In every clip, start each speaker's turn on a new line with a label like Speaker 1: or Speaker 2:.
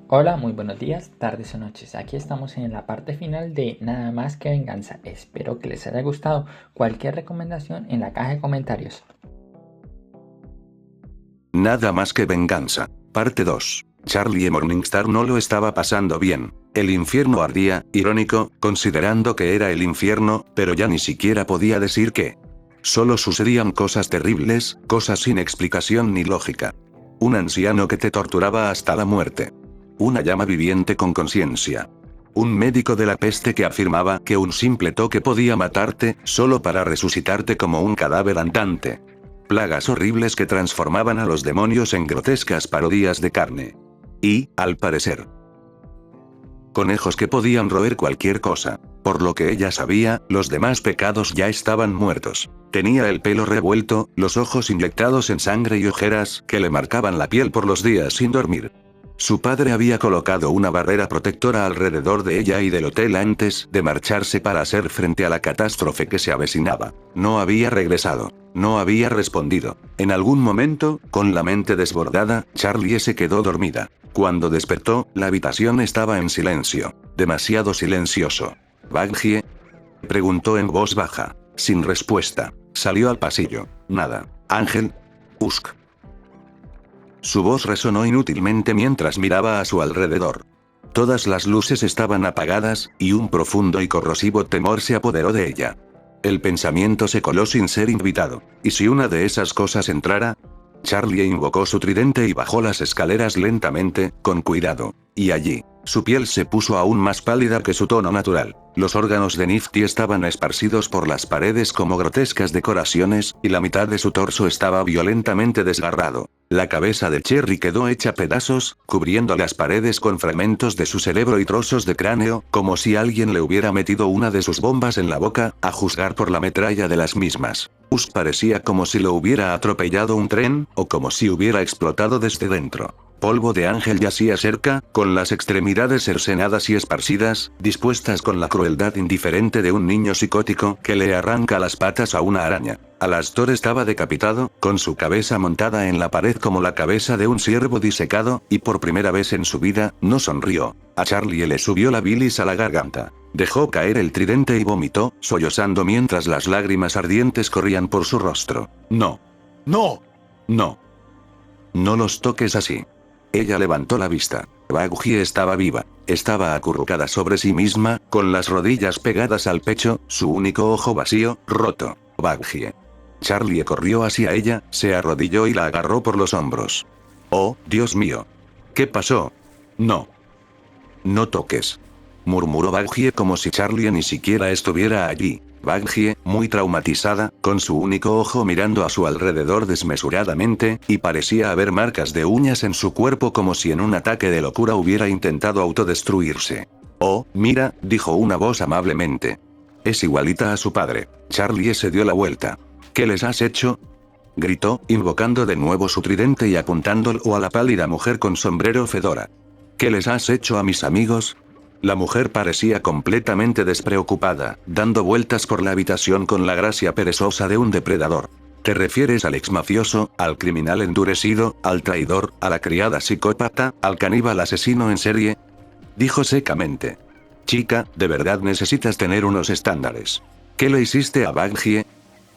Speaker 1: Hola, muy buenos días, tardes o noches. Aquí estamos en la parte final de Nada más que venganza. Espero que les haya gustado. Cualquier recomendación en la caja de comentarios.
Speaker 2: Nada más que venganza. Parte 2. Charlie Morningstar no lo estaba pasando bien. El infierno ardía, irónico, considerando que era el infierno, pero ya ni siquiera podía decir qué. Solo sucedían cosas terribles, cosas sin explicación ni lógica. Un anciano que te torturaba hasta la muerte. Una llama viviente con conciencia. Un médico de la peste que afirmaba que un simple toque podía matarte, solo para resucitarte como un cadáver andante. Plagas horribles que transformaban a los demonios en grotescas parodias de carne. Y, al parecer, conejos que podían roer cualquier cosa. Por lo que ella sabía, los demás pecados ya estaban muertos. Tenía el pelo revuelto, los ojos inyectados en sangre y ojeras que le marcaban la piel por los días sin dormir. Su padre había colocado una barrera protectora alrededor de ella y del hotel antes de marcharse para hacer frente a la catástrofe que se avecinaba. No había regresado. No había respondido. En algún momento, con la mente desbordada, Charlie se quedó dormida. Cuando despertó, la habitación estaba en silencio. Demasiado silencioso. ¿Baggie? Preguntó en voz baja. Sin respuesta. Salió al pasillo. Nada. Ángel. Usk. Su voz resonó inútilmente mientras miraba a su alrededor. Todas las luces estaban apagadas, y un profundo y corrosivo temor se apoderó de ella. El pensamiento se coló sin ser invitado. ¿Y si una de esas cosas entrara? Charlie invocó su tridente y bajó las escaleras lentamente, con cuidado. Y allí, su piel se puso aún más pálida que su tono natural. Los órganos de Nifty estaban esparcidos por las paredes como grotescas decoraciones, y la mitad de su torso estaba violentamente desgarrado. La cabeza de Cherry quedó hecha pedazos, cubriendo las paredes con fragmentos de su cerebro y trozos de cráneo, como si alguien le hubiera metido una de sus bombas en la boca, a juzgar por la metralla de las mismas. Usk parecía como si lo hubiera atropellado un tren, o como si hubiera explotado desde dentro. Polvo de ángel yacía cerca, con las extremidades cercenadas y esparcidas, dispuestas con la crueldad indiferente de un niño psicótico que le arranca las patas a una araña. Alastor estaba decapitado, con su cabeza montada en la pared como la cabeza de un ciervo disecado, y por primera vez en su vida, no sonrió. A Charlie le subió la bilis a la garganta. Dejó caer el tridente y vomitó, sollozando mientras las lágrimas ardientes corrían por su rostro. No. No. No. No los toques así. Ella levantó la vista. Baggie estaba viva. Estaba acurrucada sobre sí misma, con las rodillas pegadas al pecho, su único ojo vacío, roto. Baggie. Charlie corrió hacia ella, se arrodilló y la agarró por los hombros. Oh, Dios mío. ¿Qué pasó? No. No toques. Murmuró Baggie como si Charlie ni siquiera estuviera allí. Baggie, muy traumatizada, con su único ojo mirando a su alrededor desmesuradamente, y parecía haber marcas de uñas en su cuerpo como si en un ataque de locura hubiera intentado autodestruirse. Oh, mira, dijo una voz amablemente. Es igualita a su padre. Charlie se dio la vuelta. ¿Qué les has hecho? Gritó, invocando de nuevo su tridente y apuntándolo a la pálida mujer con sombrero fedora. ¿Qué les has hecho a mis amigos? La mujer parecía completamente despreocupada, dando vueltas por la habitación con la gracia perezosa de un depredador. ¿Te refieres al exmafioso, al criminal endurecido, al traidor, a la criada psicópata, al caníbal asesino en serie? Dijo secamente. Chica, de verdad necesitas tener unos estándares. ¿Qué le hiciste a Baggie?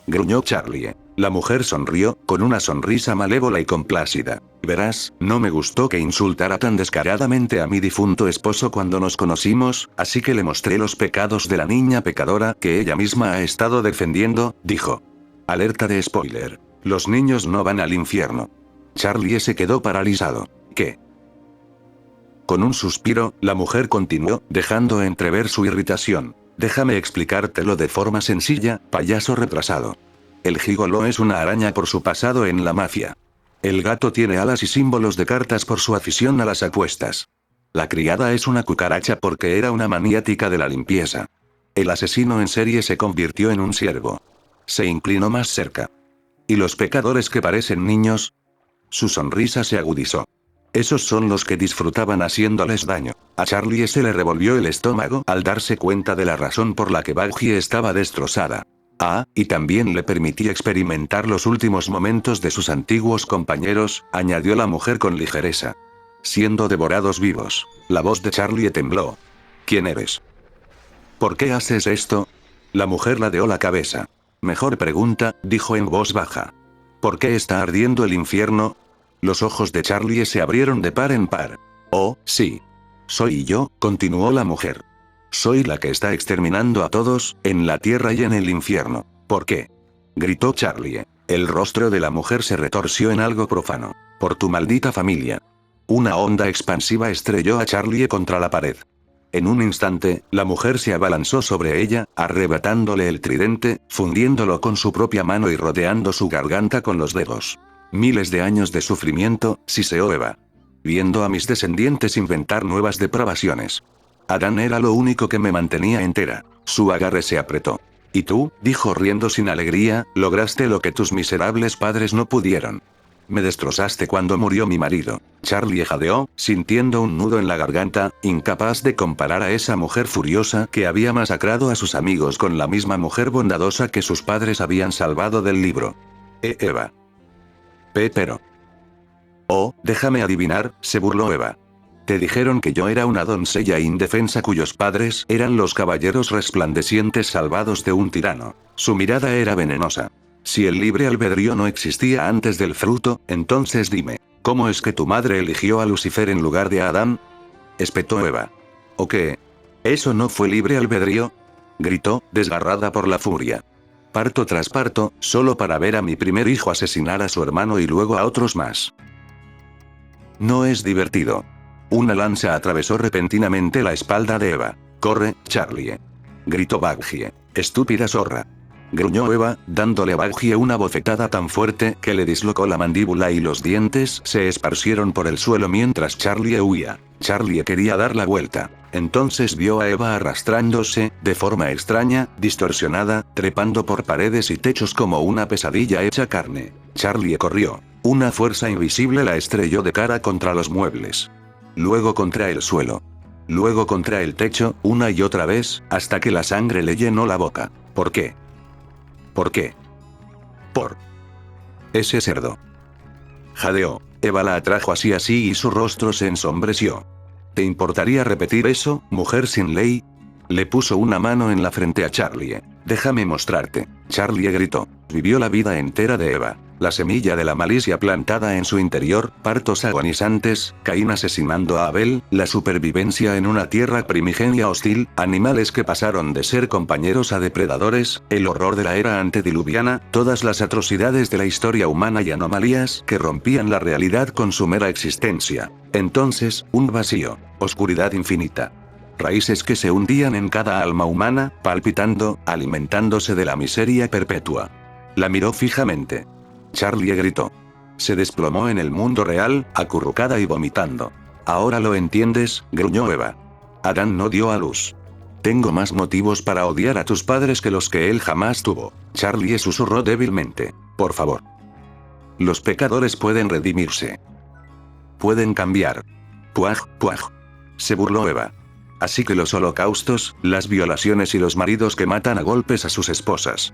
Speaker 2: Gruñó Charlie. La mujer sonrió, con una sonrisa malévola y complácida. Verás, no me gustó que insultara tan descaradamente a mi difunto esposo cuando nos conocimos, así que le mostré los pecados de la niña pecadora que ella misma ha estado defendiendo, dijo. Alerta de spoiler. Los niños no van al infierno. Charlie se quedó paralizado. ¿Qué? Con un suspiro, la mujer continuó, dejando entrever su irritación. Déjame explicártelo de forma sencilla, payaso retrasado. El gigoló es una araña por su pasado en la mafia. El gato tiene alas y símbolos de cartas por su afición a las apuestas. La criada es una cucaracha porque era una maniática de la limpieza. El asesino en serie se convirtió en un ciervo. Se inclinó más cerca. ¿Y los pecadores que parecen niños? Su sonrisa se agudizó. Esos son los que disfrutaban haciéndoles daño. A Charlie se le revolvió el estómago al darse cuenta de la razón por la que Baggie estaba destrozada. Ah, y también le permití experimentar los últimos momentos de sus antiguos compañeros, añadió la mujer con ligereza. siendo devorados vivos. La voz de Charlie tembló. ¿Quién eres? ¿Por qué haces esto? La mujer ladeó la cabeza. Mejor pregunta, dijo en voz baja. ¿Por qué está ardiendo el infierno? Los ojos de Charlie se abrieron de par en par. Oh, sí. Soy yo, continuó la mujer. Soy la que está exterminando a todos, en la tierra y en el infierno. ¿Por qué? Gritó Charlie. El rostro de la mujer se retorció en algo profano. Por tu maldita familia. Una onda expansiva estrelló a Charlie contra la pared. En un instante, la mujer se abalanzó sobre ella, arrebatándole el tridente, fundiéndolo con su propia mano y rodeando su garganta con los dedos. Miles de años de sufrimiento, siseó Eva. Viendo a mis descendientes inventar nuevas depravaciones. Adán era lo único que me mantenía entera. Su agarre se apretó. Y tú, dijo riendo sin alegría, lograste lo que tus miserables padres no pudieron. Me destrozaste cuando murió mi marido. Charlie jadeó, sintiendo un nudo en la garganta, incapaz de comparar a esa mujer furiosa que había masacrado a sus amigos con la misma mujer bondadosa que sus padres habían salvado del libro. Eva. Pero. Oh, déjame adivinar, se burló Eva. Te dijeron que yo era una doncella indefensa cuyos padres eran los caballeros resplandecientes salvados de un tirano. Su mirada era venenosa. Si el libre albedrío no existía antes del fruto, entonces dime, ¿cómo es que tu madre eligió a Lucifer en lugar de a Adán? Espetó Eva. ¿O qué? ¿Eso no fue libre albedrío? Gritó, desgarrada por la furia. Parto tras parto, solo para ver a mi primer hijo asesinar a su hermano y luego a otros más. No es divertido. Una lanza atravesó repentinamente la espalda de Eva. «Corre, Charlie», gritó Baggie. «Estúpida zorra», gruñó Eva, dándole a Baggie una bofetada tan fuerte que le dislocó la mandíbula y los dientes se esparcieron por el suelo mientras Charlie huía. Charlie quería dar la vuelta. Entonces vio a Eva arrastrándose, de forma extraña, distorsionada, trepando por paredes y techos como una pesadilla hecha carne. Charlie corrió. Una fuerza invisible la estrelló de cara contra los muebles. Luego contra el suelo. Luego contra el techo, una y otra vez, hasta que la sangre le llenó la boca. ¿Por qué? ¿Por qué? Por ese cerdo. Jadeó. Eva la atrajo así y su rostro se ensombreció. ¿Te importaría repetir eso, mujer sin ley? Le puso una mano en la frente a Charlie. Déjame mostrarte. Charlie gritó. Vivió la vida entera de Eva. La semilla de la malicia plantada en su interior, partos agonizantes, Caín asesinando a Abel, la supervivencia en una tierra primigenia hostil, animales que pasaron de ser compañeros a depredadores, el horror de la era antediluviana, todas las atrocidades de la historia humana y anomalías que rompían la realidad con su mera existencia. Entonces, un vacío, oscuridad infinita. Raíces que se hundían en cada alma humana, palpitando, alimentándose de la miseria perpetua. La miró fijamente. Charlie gritó. Se desplomó en el mundo real, acurrucada y vomitando. ¿Ahora lo entiendes?, gruñó Eva. Adán no dio a luz. Tengo más motivos para odiar a tus padres que los que él jamás tuvo. Charlie susurró débilmente. Por favor. Los pecadores pueden redimirse. Pueden cambiar. Puaj, puaj. Se burló Eva. Así que los holocaustos, las violaciones y los maridos que matan a golpes a sus esposas.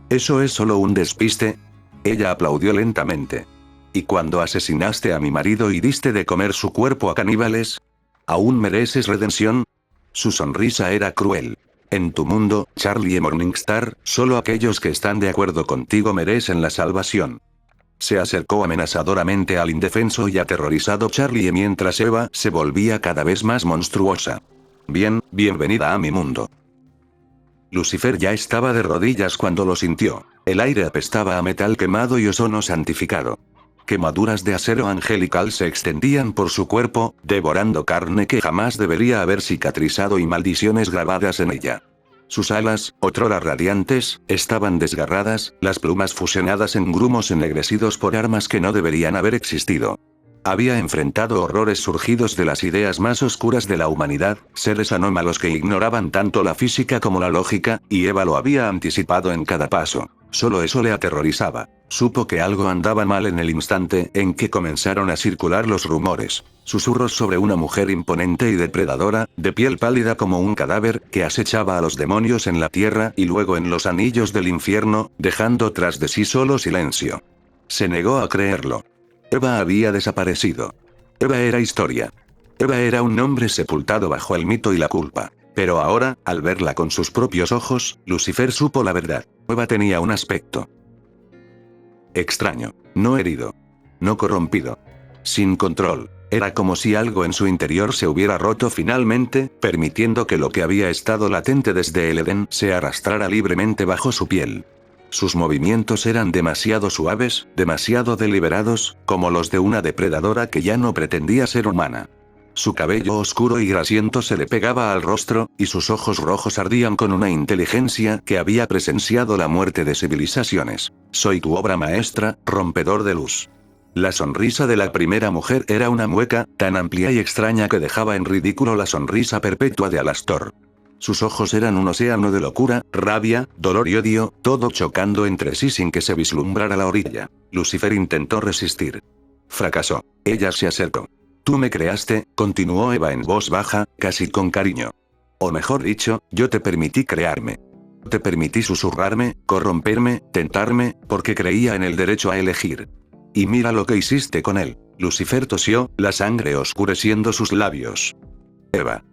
Speaker 2: ¿Eso es solo un despiste? Ella aplaudió lentamente. ¿Y cuando asesinaste a mi marido y diste de comer su cuerpo a caníbales? ¿Aún mereces redención? Su sonrisa era cruel. En tu mundo, Charlie Morningstar, solo aquellos que están de acuerdo contigo merecen la salvación. Se acercó amenazadoramente al indefenso y aterrorizado Charlie mientras Eva se volvía cada vez más monstruosa. Bienvenida a mi mundo. Lucifer ya estaba de rodillas cuando lo sintió. El aire apestaba a metal quemado y ozono santificado. Quemaduras de acero angelical se extendían por su cuerpo, devorando carne que jamás debería haber cicatrizado y maldiciones grabadas en ella. Sus alas, otrora radiantes, estaban desgarradas, las plumas fusionadas en grumos ennegrecidos por armas que no deberían haber existido. Había enfrentado horrores surgidos de las ideas más oscuras de la humanidad, seres anómalos que ignoraban tanto la física como la lógica, y Eva lo había anticipado en cada paso. Solo eso le aterrorizaba. Supo que algo andaba mal en el instante en que comenzaron a circular los rumores. Susurros sobre una mujer imponente y depredadora, de piel pálida como un cadáver, que acechaba a los demonios en la tierra y luego en los anillos del infierno, dejando tras de sí solo silencio. Se negó a creerlo. Eva había desaparecido. Eva era historia. Eva era un hombre sepultado bajo el mito y la culpa. Pero ahora, al verla con sus propios ojos, Lucifer supo la verdad. Eva tenía un aspecto extraño, no herido, no corrompido, sin control. Era como si algo en su interior se hubiera roto finalmente, permitiendo que lo que había estado latente desde el Edén se arrastrara libremente bajo su piel. Sus movimientos eran demasiado suaves, demasiado deliberados, como los de una depredadora que ya no pretendía ser humana. Su cabello oscuro y grasiento se le pegaba al rostro, y sus ojos rojos ardían con una inteligencia que había presenciado la muerte de civilizaciones. Soy tu obra maestra, rompedor de luz. La sonrisa de la primera mujer era una mueca, tan amplia y extraña que dejaba en ridículo la sonrisa perpetua de Alastor. Sus ojos eran un océano de locura, rabia, dolor y odio, todo chocando entre sí sin que se vislumbrara la orilla. Lucifer intentó resistir. Fracasó. Ella se acercó. Tú me creaste, continuó Eva en voz baja, casi con cariño. O mejor dicho, yo te permití crearme. Te permití susurrarme, corromperme, tentarme, porque creía en el derecho a elegir. Y mira lo que hiciste con él. Lucifer tosió, la sangre oscureciendo sus labios. Eva.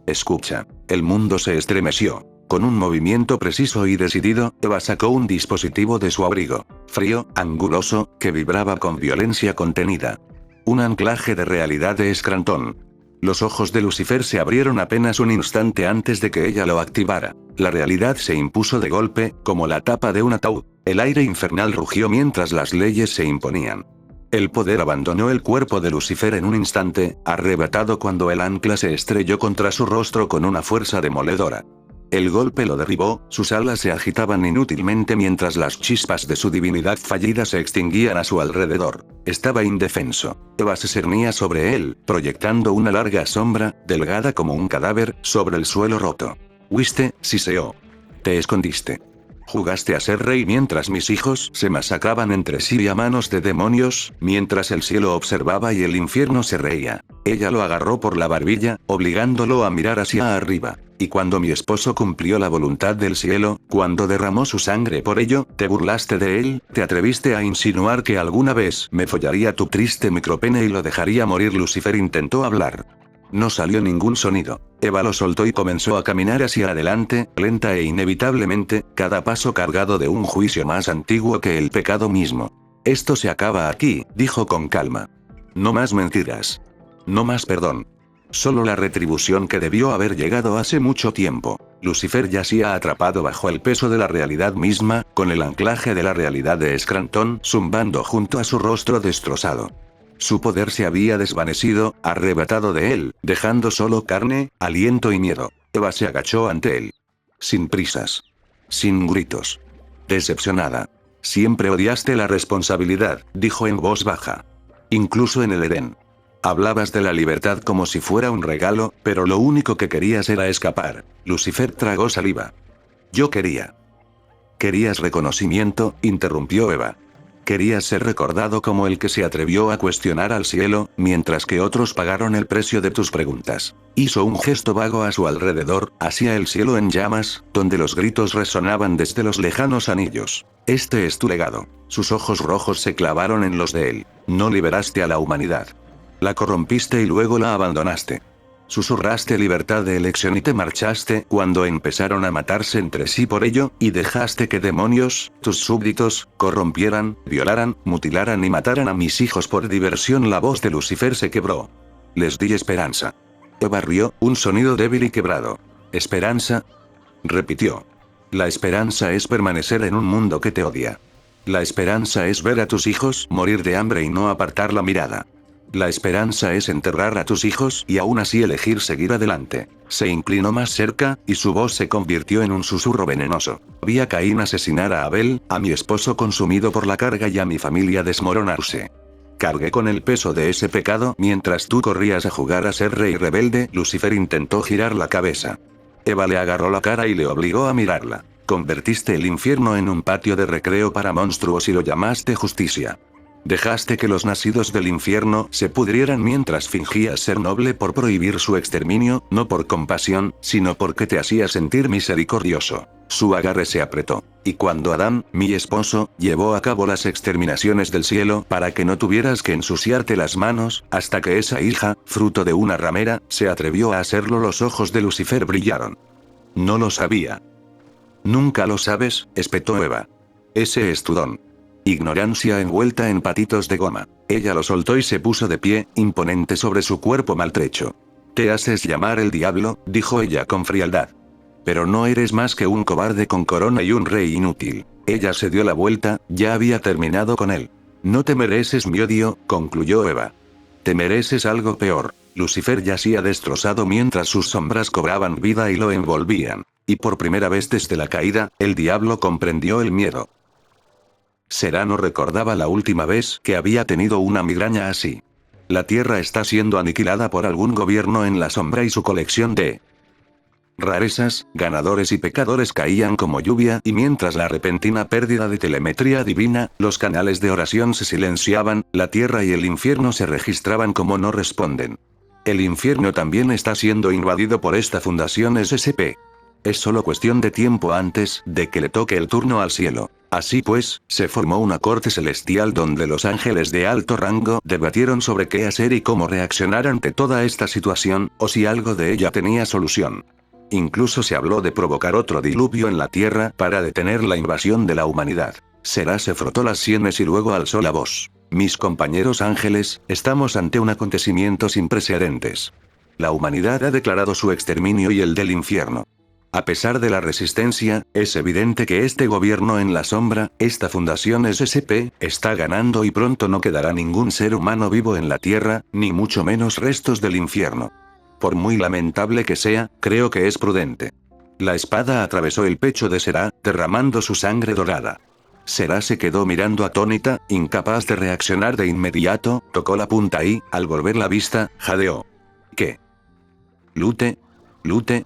Speaker 2: Escucha. El mundo se estremeció. Con un movimiento preciso y decidido, Eva sacó un dispositivo de su abrigo. Frío, anguloso, que vibraba con violencia contenida. Un anclaje de realidad de Scranton. Los ojos de Lucifer se abrieron apenas un instante antes de que ella lo activara. La realidad se impuso de golpe, como la tapa de un ataúd. El aire infernal rugió mientras las leyes se imponían. El poder abandonó el cuerpo de Lucifer en un instante, arrebatado cuando el ancla se estrelló contra su rostro con una fuerza demoledora. El golpe lo derribó, sus alas se agitaban inútilmente mientras las chispas de su divinidad fallida se extinguían a su alrededor. Estaba indefenso. Eva se cernía sobre él, proyectando una larga sombra, delgada como un cadáver, sobre el suelo roto. Huiste, siseó. Te escondiste. Jugaste a ser rey mientras mis hijos se masacraban entre sí a manos de demonios, mientras el cielo observaba y el infierno se reía. Ella lo agarró por la barbilla, obligándolo a mirar hacia arriba. Y cuando mi esposo cumplió la voluntad del cielo, cuando derramó su sangre por ello, te burlaste de él, te atreviste a insinuar que alguna vez me follaría tu triste micropene y lo dejaría morir. Lucifer intentó hablar. No salió ningún sonido. Eva lo soltó y comenzó a caminar hacia adelante, lenta e inevitablemente, cada paso cargado de un juicio más antiguo que el pecado mismo. Esto se acaba aquí, dijo con calma. No más mentiras. No más perdón. Solo la retribución que debió haber llegado hace mucho tiempo. Lucifer yacía atrapado bajo el peso de la realidad misma, con el anclaje de la realidad de Scranton zumbando junto a su rostro destrozado. Su poder se había desvanecido, arrebatado de él, dejando solo carne, aliento y miedo. Eva se agachó ante él. Sin prisas. Sin gritos. Decepcionada. Siempre odiaste la responsabilidad, dijo en voz baja. Incluso en el Edén. Hablabas de la libertad como si fuera un regalo, pero lo único que querías era escapar. Lucifer tragó saliva. Yo quería. ¿Querías reconocimiento?, interrumpió Eva. Querías ser recordado como el que se atrevió a cuestionar al cielo, mientras que otros pagaron el precio de tus preguntas. Hizo un gesto vago a su alrededor, hacia el cielo en llamas, donde los gritos resonaban desde los lejanos anillos. Este es tu legado. Sus ojos rojos se clavaron en los de él. No liberaste a la humanidad. La corrompiste y luego la abandonaste. Susurraste libertad de elección y te marchaste cuando empezaron a matarse entre sí por ello, y dejaste que demonios, tus súbditos, corrompieran, violaran, mutilaran y mataran a mis hijos por diversión. La voz de Lucifer se quebró. Les di esperanza. Eva rió, un sonido débil y quebrado. ¿Esperanza?, repitió. La esperanza es permanecer en un mundo que te odia. La esperanza es ver a tus hijos morir de hambre y no apartar la mirada. La esperanza es enterrar a tus hijos y aún así elegir seguir adelante. Se inclinó más cerca, y su voz se convirtió en un susurro venenoso. Vi a Caín asesinar a Abel, a mi esposo consumido por la carga y a mi familia desmoronarse. Cargué con el peso de ese pecado mientras tú corrías a jugar a ser rey rebelde. Lucifer intentó girar la cabeza. Eva le agarró la cara y le obligó a mirarla. Convertiste el infierno en un patio de recreo para monstruos y lo llamaste justicia. Dejaste que los nacidos del infierno se pudrieran mientras fingías ser noble por prohibir su exterminio, no por compasión, sino porque te hacía sentir misericordioso. Su agarre se apretó. Y cuando Adán, mi esposo, llevó a cabo las exterminaciones del cielo para que no tuvieras que ensuciarte las manos, hasta que esa hija, fruto de una ramera, se atrevió a hacerlo, los ojos de Lucifer brillaron. No lo sabía. Nunca lo sabes, espetó Eva. Ese es tu don. Ignorancia envuelta en patitos de goma. Ella lo soltó y se puso de pie, imponente sobre su cuerpo maltrecho. Te haces llamar el diablo, dijo ella con frialdad. Pero no eres más que un cobarde con corona y un rey inútil. Ella se dio la vuelta, ya había terminado con él. No te mereces mi odio, concluyó Eva. Te mereces algo peor. Lucifer yacía destrozado mientras sus sombras cobraban vida y lo envolvían. Y por primera vez desde la caída, el diablo comprendió el miedo. Serano recordaba la última vez que había tenido una migraña así. La Tierra está siendo aniquilada por algún gobierno en la sombra y su colección de rarezas, ganadores y pecadores caían como lluvia, y mientras la repentina pérdida de telemetría divina, los canales de oración se silenciaban, la Tierra y el infierno se registraban como no responden. El infierno también está siendo invadido por esta fundación SCP. Es solo cuestión de tiempo antes de que le toque el turno al cielo. Así pues, se formó una corte celestial donde los ángeles de alto rango debatieron sobre qué hacer y cómo reaccionar ante toda esta situación, o si algo de ella tenía solución. Incluso se habló de provocar otro diluvio en la Tierra para detener la invasión de la humanidad. Será se frotó las sienes y luego alzó la voz. Mis compañeros ángeles, estamos ante un acontecimiento sin precedentes. La humanidad ha declarado su exterminio y el del infierno. A pesar de la resistencia, es evidente que este gobierno en la sombra, esta fundación SCP, está ganando y pronto no quedará ningún ser humano vivo en la Tierra, ni mucho menos restos del infierno. Por muy lamentable que sea, creo que es prudente. La espada atravesó el pecho de Será, derramando su sangre dorada. Será se quedó mirando atónita, incapaz de reaccionar de inmediato, tocó la punta y, al volver la vista, jadeó. ¿Qué? Lute,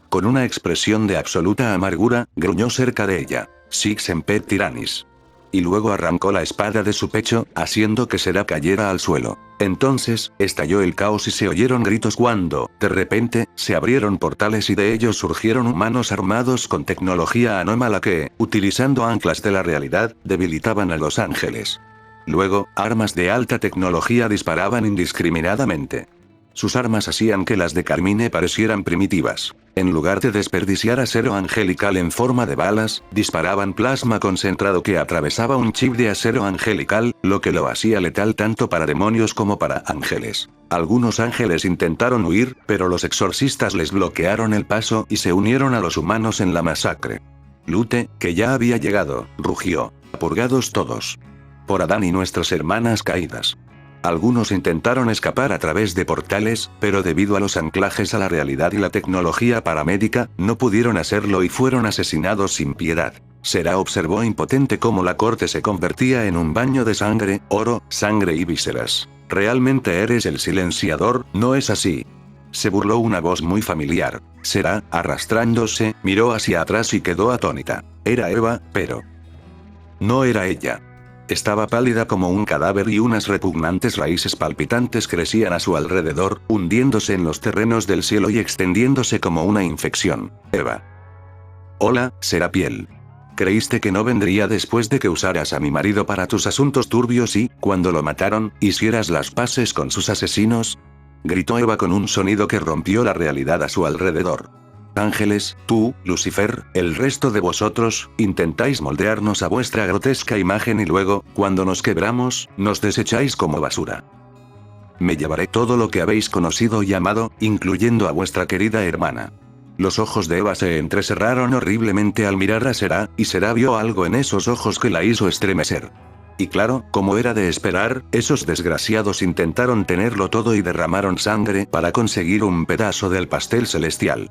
Speaker 2: con una expresión de absoluta amargura, gruñó cerca de ella. Six semper tyrannis. Y luego arrancó la espada de su pecho, haciendo que Será cayera al suelo. Entonces, estalló el caos y se oyeron gritos cuando, de repente, se abrieron portales y de ellos surgieron humanos armados con tecnología anómala que, utilizando anclas de la realidad, debilitaban a los ángeles. Luego, armas de alta tecnología disparaban indiscriminadamente. Sus armas hacían que las de Carmine parecieran primitivas. En lugar de desperdiciar acero angelical en forma de balas, disparaban plasma concentrado que atravesaba un chip de acero angelical, lo que lo hacía letal tanto para demonios como para ángeles. Algunos ángeles intentaron huir, pero los exorcistas les bloquearon el paso y se unieron a los humanos en la masacre. Lute, que ya había llegado, rugió. Purgados todos. Por Adán y nuestras hermanas caídas. Algunos intentaron escapar a través de portales, pero debido a los anclajes a la realidad y la tecnología paramédica, no pudieron hacerlo y fueron asesinados sin piedad. Será observó impotente cómo la corte se convertía en un baño de sangre, oro, sangre y vísceras. Realmente eres el silenciador, ¿no es así? Se burló una voz muy familiar. Será, arrastrándose, miró hacia atrás y quedó atónita. Era Eva, pero no era ella. Estaba pálida como un cadáver y unas repugnantes raíces palpitantes crecían a su alrededor, hundiéndose en los terrenos del cielo y extendiéndose como una infección. Eva. Hola, Serapiel. ¿Creíste que no vendría después de que usaras a mi marido para tus asuntos turbios y, cuando lo mataron, hicieras las paces con sus asesinos? Gritó Eva con un sonido que rompió la realidad a su alrededor. Ángeles, tú, Lucifer, el resto de vosotros, intentáis moldearnos a vuestra grotesca imagen y luego, cuando nos quebramos, nos desecháis como basura. Me llevaré todo lo que habéis conocido y amado, incluyendo a vuestra querida hermana. Los ojos de Eva se entrecerraron horriblemente al mirar a Será, y Será vio algo en esos ojos que la hizo estremecer. Y claro, como era de esperar, esos desgraciados intentaron tenerlo todo y derramaron sangre para conseguir un pedazo del pastel celestial.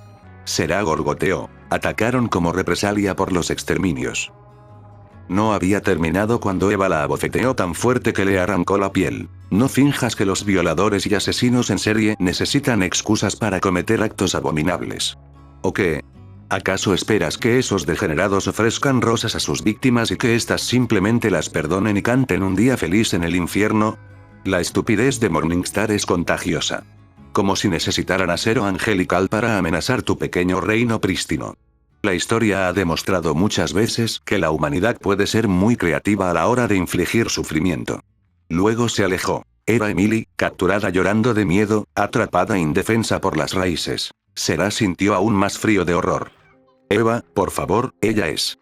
Speaker 2: Será gorgoteó. Atacaron como represalia por los exterminios. No había terminado cuando Eva la abofeteó tan fuerte que le arrancó la piel. No finjas que los violadores y asesinos en serie necesitan excusas para cometer actos abominables. ¿O qué? ¿Acaso esperas que esos degenerados ofrezcan rosas a sus víctimas y que éstas simplemente las perdonen y canten un día feliz en el infierno? La estupidez de Morningstar es contagiosa. Como si necesitaran acero angelical para amenazar tu pequeño reino prístino. La historia ha demostrado muchas veces que la humanidad puede ser muy creativa a la hora de infligir sufrimiento. Luego se alejó. Era Emily, capturada llorando de miedo, atrapada indefensa por las raíces. Sarah sintió aún más frío de horror. Eva, por favor, ella es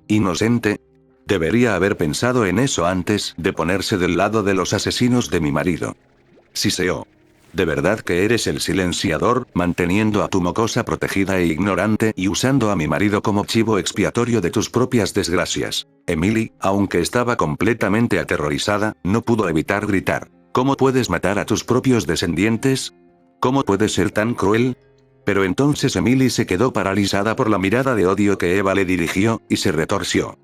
Speaker 2: inocente. Debería haber pensado en eso antes de ponerse del lado de los asesinos de mi marido. Siseó. ¿De verdad que eres el silenciador, manteniendo a tu mocosa protegida e ignorante y usando a mi marido como chivo expiatorio de tus propias desgracias? Emily, aunque estaba completamente aterrorizada, no pudo evitar gritar. ¿Cómo puedes matar a tus propios descendientes? ¿Cómo puedes ser tan cruel? Pero entonces Emily se quedó paralizada por la mirada de odio que Eva le dirigió, y se retorció.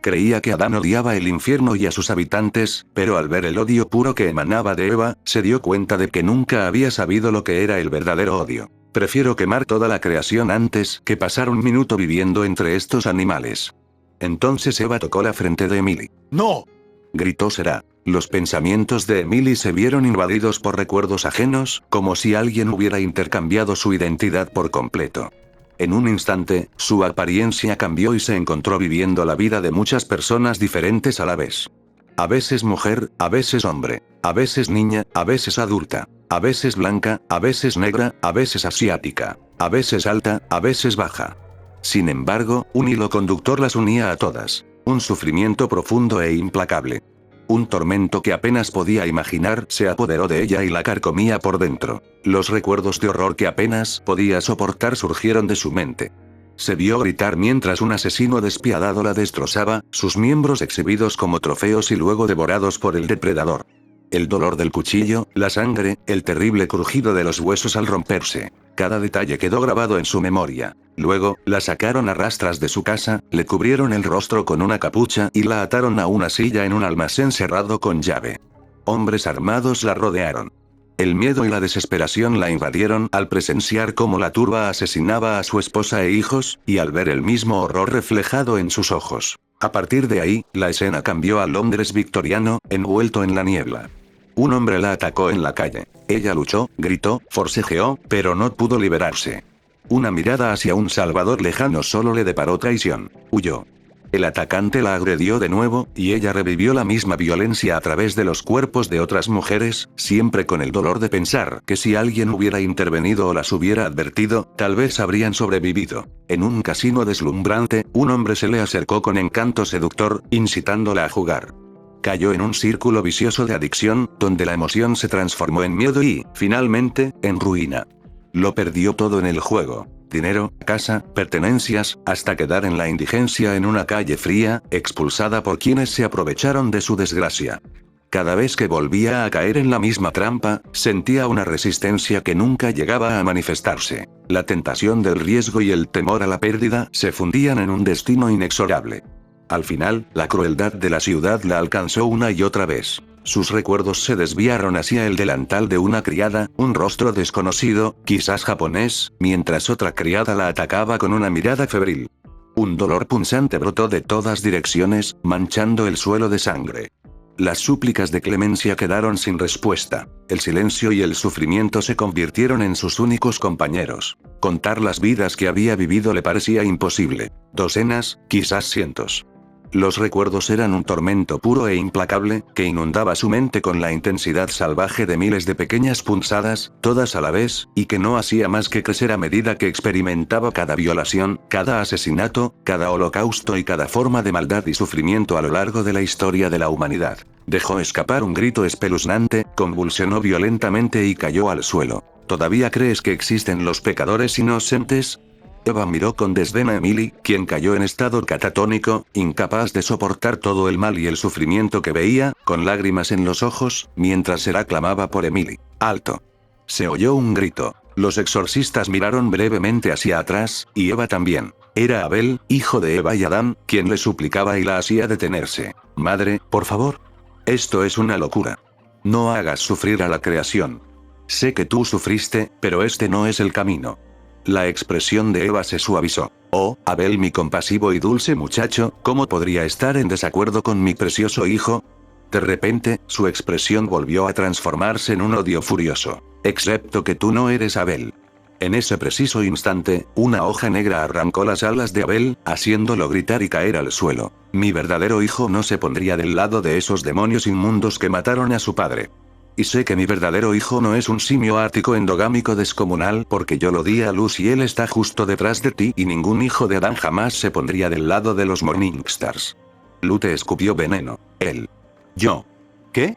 Speaker 2: Creía que Adán odiaba el infierno y a sus habitantes, pero al ver el odio puro que emanaba de Eva, se dio cuenta de que nunca había sabido lo que era el verdadero odio. Prefiero quemar toda la creación antes que pasar un minuto viviendo entre estos animales. Entonces Eva tocó la frente de Emily.
Speaker 3: ¡No!
Speaker 2: Gritó Sarah. Los pensamientos de Emily se vieron invadidos por recuerdos ajenos, como si alguien hubiera intercambiado su identidad por completo. En un instante, su apariencia cambió y se encontró viviendo la vida de muchas personas diferentes a la vez. A veces mujer, a veces hombre, a veces niña, a veces adulta, a veces blanca, a veces negra, a veces asiática, a veces alta, a veces baja. Sin embargo, un hilo conductor las unía a todas. Un sufrimiento profundo e implacable. Un tormento que apenas podía imaginar se apoderó de ella y la carcomía por dentro. Los recuerdos de horror que apenas podía soportar surgieron de su mente. Se vio gritar mientras un asesino despiadado la destrozaba, sus miembros exhibidos como trofeos y luego devorados por el depredador. El dolor del cuchillo, la sangre, el terrible crujido de los huesos al romperse. Cada detalle quedó grabado en su memoria. Luego, la sacaron a rastras de su casa, le cubrieron el rostro con una capucha y la ataron a una silla en un almacén cerrado con llave. Hombres armados la rodearon. El miedo y la desesperación la invadieron al presenciar cómo la turba asesinaba a su esposa e hijos, y al ver el mismo horror reflejado en sus ojos. A partir de ahí, la escena cambió a Londres victoriano, envuelto en la niebla. Un hombre la atacó en la calle. Ella luchó, gritó, forcejeó, pero no pudo liberarse. Una mirada hacia un Salvador lejano solo le deparó traición. Huyó. El atacante la agredió de nuevo, y ella revivió la misma violencia a través de los cuerpos de otras mujeres, siempre con el dolor de pensar que si alguien hubiera intervenido o las hubiera advertido, tal vez habrían sobrevivido. En un casino deslumbrante, un hombre se le acercó con encanto seductor, incitándola a jugar. Cayó en un círculo vicioso de adicción, donde la emoción se transformó en miedo y, finalmente, en ruina. Lo perdió todo en el juego. Dinero, casa, pertenencias, hasta quedar en la indigencia en una calle fría, expulsada por quienes se aprovecharon de su desgracia. Cada vez que volvía a caer en la misma trampa, sentía una resistencia que nunca llegaba a manifestarse. La tentación del riesgo y el temor a la pérdida se fundían en un destino inexorable. Al final, la crueldad de la ciudad la alcanzó una y otra vez. Sus recuerdos se desviaron hacia el delantal de una criada, un rostro desconocido, quizás japonés, mientras otra criada la atacaba con una mirada febril. Un dolor punzante brotó de todas direcciones, manchando el suelo de sangre. Las súplicas de clemencia quedaron sin respuesta. El silencio y el sufrimiento se convirtieron en sus únicos compañeros. Contar las vidas que había vivido le parecía imposible. Docenas, quizás cientos. Los recuerdos eran un tormento puro e implacable, que inundaba su mente con la intensidad salvaje de miles de pequeñas punzadas, todas a la vez, y que no hacía más que crecer a medida que experimentaba cada violación, cada asesinato, cada holocausto y cada forma de maldad y sufrimiento a lo largo de la historia de la humanidad. Dejó escapar un grito espeluznante, convulsionó violentamente y cayó al suelo. ¿Todavía crees que existen los pecadores inocentes? Eva miró con desdén a Emily, quien cayó en estado catatónico, incapaz de soportar todo el mal y el sufrimiento que veía, con lágrimas en los ojos, mientras Sarah clamaba por Emily. ¡Alto! Se oyó un grito. Los exorcistas miraron brevemente hacia atrás, y Eva también. Era Abel, hijo de Eva y Adán, quien le suplicaba y la hacía detenerse. Madre, por favor. Esto es una locura. No hagas sufrir a la creación. Sé que tú sufriste, pero este no es el camino. La expresión de Eva se suavizó. Oh, Abel, mi compasivo y dulce muchacho, ¿cómo podría estar en desacuerdo con mi precioso hijo? De repente, su expresión volvió a transformarse en un odio furioso. Excepto que tú no eres Abel. En ese preciso instante, una hoja negra arrancó las alas de Abel, haciéndolo gritar y caer al suelo. Mi verdadero hijo no se pondría del lado de esos demonios inmundos que mataron a su padre. Y sé que mi verdadero hijo no es un simio ártico endogámico descomunal porque yo lo di a luz y él está justo detrás de ti y ningún hijo de Adán jamás se pondría del lado de los Morningstars. Lute escupió veneno. Él. Yo. ¿Qué?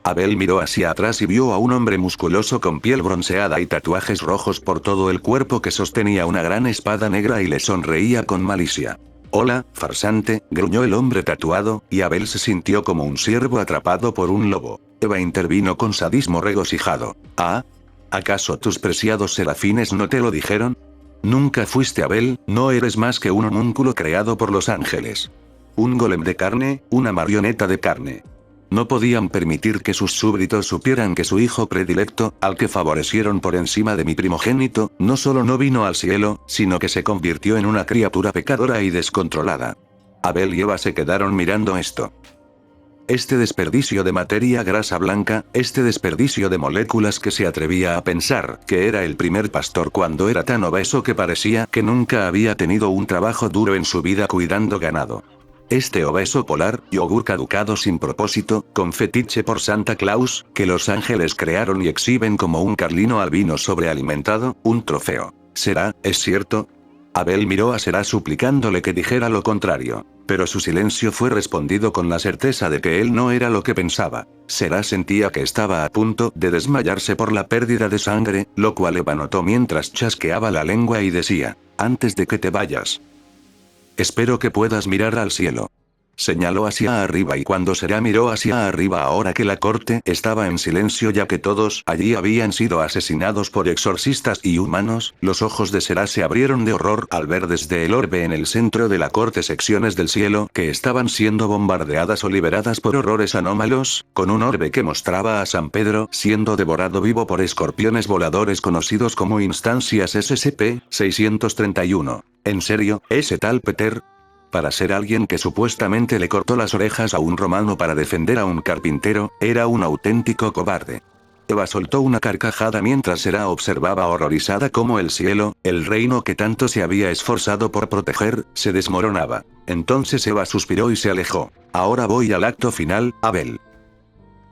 Speaker 2: Abel miró hacia atrás y vio a un hombre musculoso con piel bronceada y tatuajes rojos por todo el cuerpo que sostenía una gran espada negra y le sonreía con malicia. Hola, farsante, gruñó el hombre tatuado, y Abel se sintió como un ciervo atrapado por un lobo. Eva intervino con sadismo regocijado. ¿Ah? ¿Acaso tus preciados serafines no te lo dijeron? Nunca fuiste Abel, no eres más que un homúnculo creado por los ángeles. Un golem de carne, una marioneta de carne. No podían permitir que sus súbditos supieran que su hijo predilecto, al que favorecieron por encima de mi primogénito, no solo no vino al cielo, sino que se convirtió en una criatura pecadora y descontrolada. Abel y Eva se quedaron mirando esto. Este desperdicio de materia grasa blanca, este desperdicio de moléculas que se atrevía a pensar que era el primer pastor cuando era tan obeso que parecía que nunca había tenido un trabajo duro en su vida cuidando ganado. Este obeso polar, yogur caducado sin propósito, con fetiche por Santa Claus, que los ángeles crearon y exhiben como un carlino albino sobrealimentado, un trofeo. ¿Será, es cierto? Abel miró a Será suplicándole que dijera lo contrario, pero su silencio fue respondido con la certeza de que él no era lo que pensaba. Será sentía que estaba a punto de desmayarse por la pérdida de sangre, lo cual Eva notó mientras chasqueaba la lengua y decía, antes de que te vayas. Espero que puedas mirar al cielo. Señaló hacia arriba y cuando Será miró hacia arriba ahora que la corte estaba en silencio ya que todos allí habían sido asesinados por exorcistas y humanos, los ojos de Será se abrieron de horror al ver desde el orbe en el centro de la corte secciones del cielo que estaban siendo bombardeadas o liberadas por horrores anómalos, con un orbe que mostraba a San Pedro siendo devorado vivo por escorpiones voladores conocidos como instancias SCP-631. ¿En serio, ese tal Peter? Para ser alguien que supuestamente le cortó las orejas a un romano para defender a un carpintero, era un auténtico cobarde. Eva soltó una carcajada mientras Será observaba horrorizada cómo el cielo, el reino que tanto se había esforzado por proteger, se desmoronaba. Entonces Eva suspiró y se alejó. Ahora voy al acto final, Abel.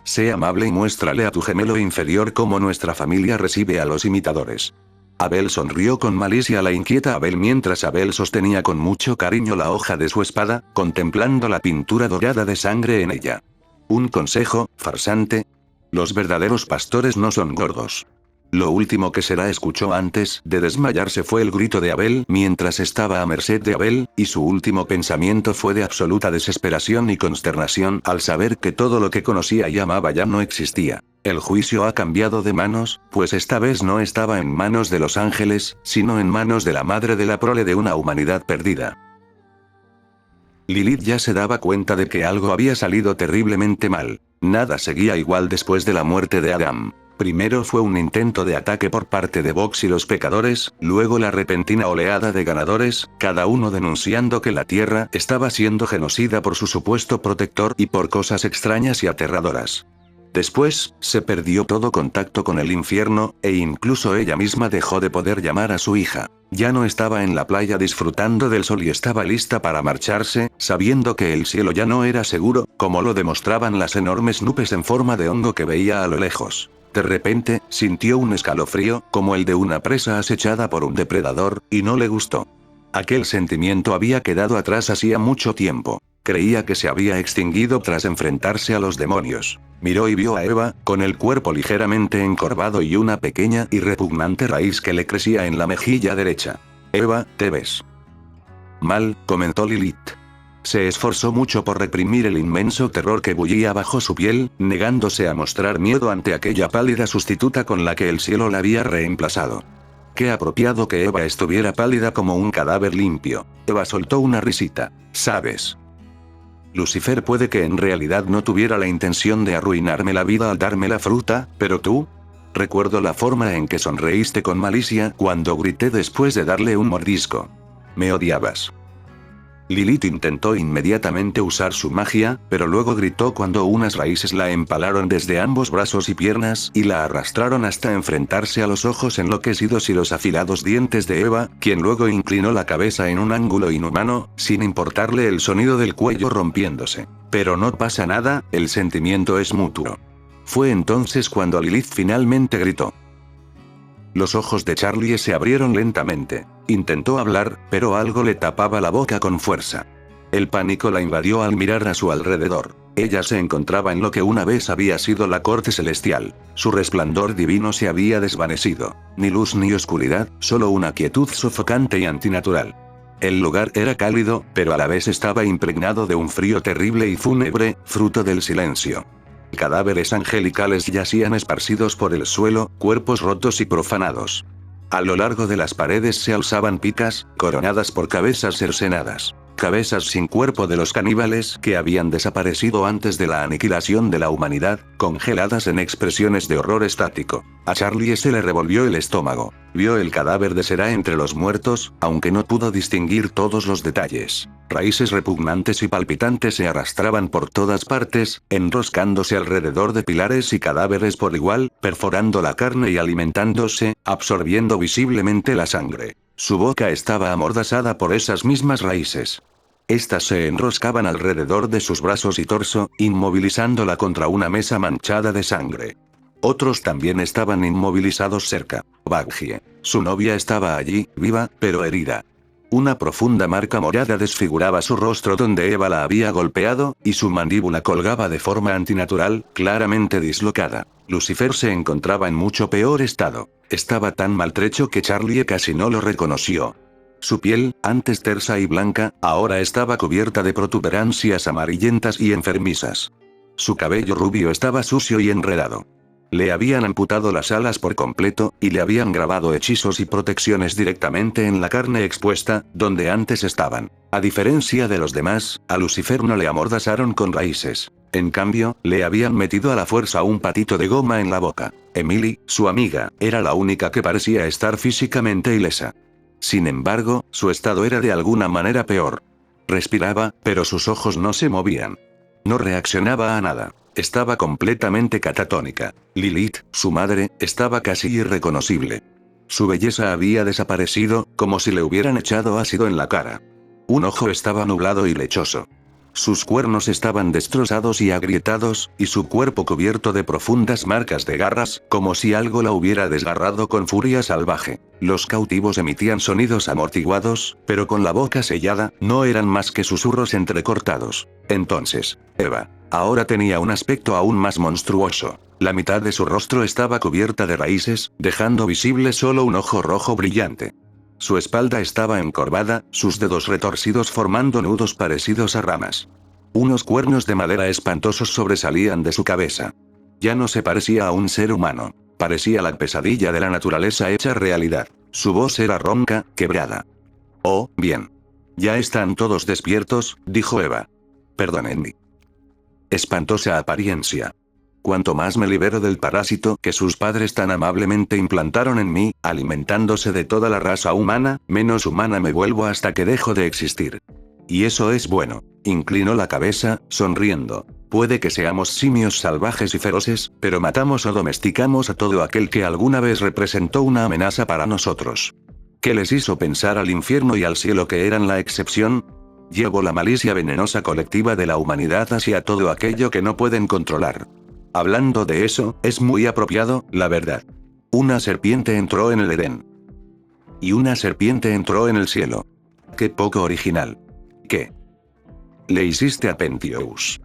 Speaker 2: Sé amable y muéstrale a tu gemelo inferior cómo nuestra familia recibe a los imitadores. Abel sonrió con malicia a la inquieta Abel mientras Abel sostenía con mucho cariño la hoja de su espada, contemplando la pintura dorada de sangre en ella. Un consejo, farsante. Los verdaderos pastores no son gordos. Lo último que Será escuchó antes de desmayarse fue el grito de Abel mientras estaba a merced de Abel, y su último pensamiento fue de absoluta desesperación y consternación al saber que todo lo que conocía y amaba ya no existía. El juicio ha cambiado de manos, pues esta vez no estaba en manos de los ángeles, sino en manos de la madre de la prole de una humanidad perdida. Lilith ya se daba cuenta de que algo había salido terriblemente mal. Nada seguía igual después de la muerte de Adam. Primero fue un intento de ataque por parte de Vox y los pecadores, luego la repentina oleada de ganadores, cada uno denunciando que la Tierra estaba siendo genocida por su supuesto protector y por cosas extrañas y aterradoras. Después, se perdió todo contacto con el infierno, e incluso ella misma dejó de poder llamar a su hija. Ya no estaba en la playa disfrutando del sol y estaba lista para marcharse, sabiendo que el cielo ya no era seguro, como lo demostraban las enormes nubes en forma de hongo que veía a lo lejos. De repente, sintió un escalofrío, como el de una presa acechada por un depredador, y no le gustó. Aquel sentimiento había quedado atrás hacía mucho tiempo. Creía que se había extinguido tras enfrentarse a los demonios. Miró y vio a Eva, con el cuerpo ligeramente encorvado y una pequeña y repugnante raíz que le crecía en la mejilla derecha. Eva, ¿te ves mal?, comentó Lilith. Se esforzó mucho por reprimir el inmenso terror que bullía bajo su piel, negándose a mostrar miedo ante aquella pálida sustituta con la que el cielo la había reemplazado. Qué apropiado que Eva estuviera pálida como un cadáver limpio. Eva soltó una risita. ¿Sabes? Lucifer puede que en realidad no tuviera la intención de arruinarme la vida al darme la fruta, pero tú. Recuerdo la forma en que sonreíste con malicia cuando grité después de darle un mordisco. Me odiabas. Lilith intentó inmediatamente usar su magia, pero luego gritó cuando unas raíces la empalaron desde ambos brazos y piernas y la arrastraron hasta enfrentarse a los ojos enloquecidos y los afilados dientes de Eva, quien luego inclinó la cabeza en un ángulo inhumano, sin importarle el sonido del cuello rompiéndose. Pero no pasa nada, el sentimiento es mutuo. Fue entonces cuando Lilith finalmente gritó. Los ojos de Charlie se abrieron lentamente. Intentó hablar, pero algo le tapaba la boca con fuerza. El pánico la invadió al mirar a su alrededor. Ella se encontraba en lo que una vez había sido la corte celestial. Su resplandor divino se había desvanecido. Ni luz ni oscuridad, solo una quietud sofocante y antinatural. El lugar era cálido, pero a la vez estaba impregnado de un frío terrible y fúnebre, fruto del silencio. Cadáveres angelicales yacían esparcidos por el suelo, cuerpos rotos y profanados. A lo largo de las paredes se alzaban picas, coronadas por cabezas cercenadas. Cabezas sin cuerpo de los caníbales que habían desaparecido antes de la aniquilación de la humanidad, congeladas en expresiones de horror estático. A Charlie se le revolvió el estómago. Vio el cadáver de Serah entre los muertos, aunque no pudo distinguir todos los detalles. Raíces repugnantes y palpitantes se arrastraban por todas partes, enroscándose alrededor de pilares y cadáveres por igual, perforando la carne y alimentándose, absorbiendo visiblemente la sangre. Su boca estaba amordazada por esas mismas raíces. Estas se enroscaban alrededor de sus brazos y torso, inmovilizándola contra una mesa manchada de sangre. Otros también estaban inmovilizados cerca. Baggie. Su novia estaba allí, viva, pero herida. Una profunda marca morada desfiguraba su rostro donde Eva la había golpeado, y su mandíbula colgaba de forma antinatural, claramente dislocada. Lucifer se encontraba en mucho peor estado. Estaba tan maltrecho que Charlie casi no lo reconoció. Su piel, antes tersa y blanca, ahora estaba cubierta de protuberancias amarillentas y enfermizas. Su cabello rubio estaba sucio y enredado. Le habían amputado las alas por completo, y le habían grabado hechizos y protecciones directamente en la carne expuesta, donde antes estaban. A diferencia de los demás, a Lucifer no le amordazaron con raíces. En cambio, le habían metido a la fuerza un patito de goma en la boca. Emily, su amiga, era la única que parecía estar físicamente ilesa. Sin embargo, su estado era de alguna manera peor. Respiraba, pero sus ojos no se movían. No reaccionaba a nada. Estaba completamente catatónica. Lilith, su madre, estaba casi irreconocible. Su belleza había desaparecido, como si le hubieran echado ácido en la cara. Un ojo estaba nublado y lechoso. Sus cuernos estaban destrozados y agrietados, y su cuerpo cubierto de profundas marcas de garras, como si algo la hubiera desgarrado con furia salvaje. Los cautivos emitían sonidos amortiguados, pero con la boca sellada, no eran más que susurros entrecortados. Entonces, Eva. Ahora tenía un aspecto aún más monstruoso. La mitad de su rostro estaba cubierta de raíces, dejando visible solo un ojo rojo brillante. Su espalda estaba encorvada, sus dedos retorcidos formando nudos parecidos a ramas. Unos cuernos de madera espantosos sobresalían de su cabeza. Ya no se parecía a un ser humano. Parecía la pesadilla de la naturaleza hecha realidad. Su voz era ronca, quebrada. Oh, bien. Ya están todos despiertos, dijo Eva. Perdónenme. Espantosa apariencia. Cuanto más me libero del parásito que sus padres tan amablemente implantaron en mí, alimentándose de toda la raza humana, menos humana me vuelvo hasta que dejo de existir. Y eso es bueno. Inclinó la cabeza, sonriendo. Puede que seamos simios salvajes y feroces, pero matamos o domesticamos a todo aquel que alguna vez representó una amenaza para nosotros. ¿Qué les hizo pensar al infierno y al cielo que eran la excepción? Llevo la malicia venenosa colectiva de la humanidad hacia todo aquello que no pueden controlar. Hablando de eso, es muy apropiado, la verdad. Una serpiente entró en el Edén. Y una serpiente entró en el cielo. Qué poco original. ¿Qué le hiciste a Pentheus?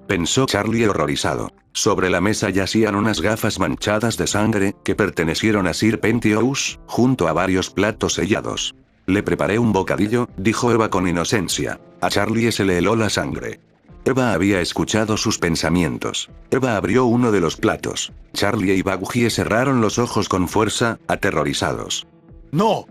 Speaker 2: Pensó Charlie horrorizado. Sobre la mesa yacían unas gafas manchadas de sangre, que pertenecieron a Sir Pentheus, junto a varios platos sellados. Le preparé un bocadillo, dijo Eva con inocencia. A Charlie se le heló la sangre. Eva había escuchado sus pensamientos. Eva abrió uno de los platos. Charlie y Baggie cerraron los ojos con fuerza, aterrorizados. ¡No!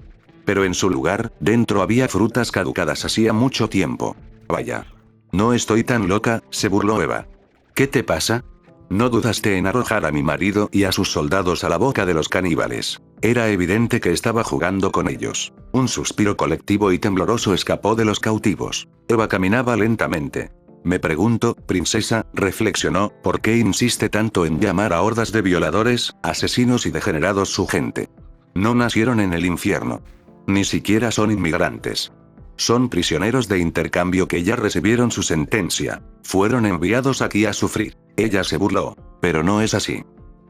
Speaker 2: Pero en su lugar, dentro había frutas caducadas hacía mucho tiempo. Vaya. No estoy tan loca, se burló Eva. ¿Qué te pasa? No dudaste en arrojar a mi marido y a sus soldados a la boca de los caníbales. Era evidente que estaba jugando con ellos. Un suspiro colectivo y tembloroso escapó de los cautivos. Eva caminaba lentamente. Me pregunto, princesa, reflexionó, ¿por qué insiste tanto en llamar a hordas de violadores, asesinos y degenerados su gente? No nacieron en el infierno. Ni siquiera son inmigrantes. Son prisioneros de intercambio que ya recibieron su sentencia. Fueron enviados aquí a sufrir. Ella se burló. Pero no es así.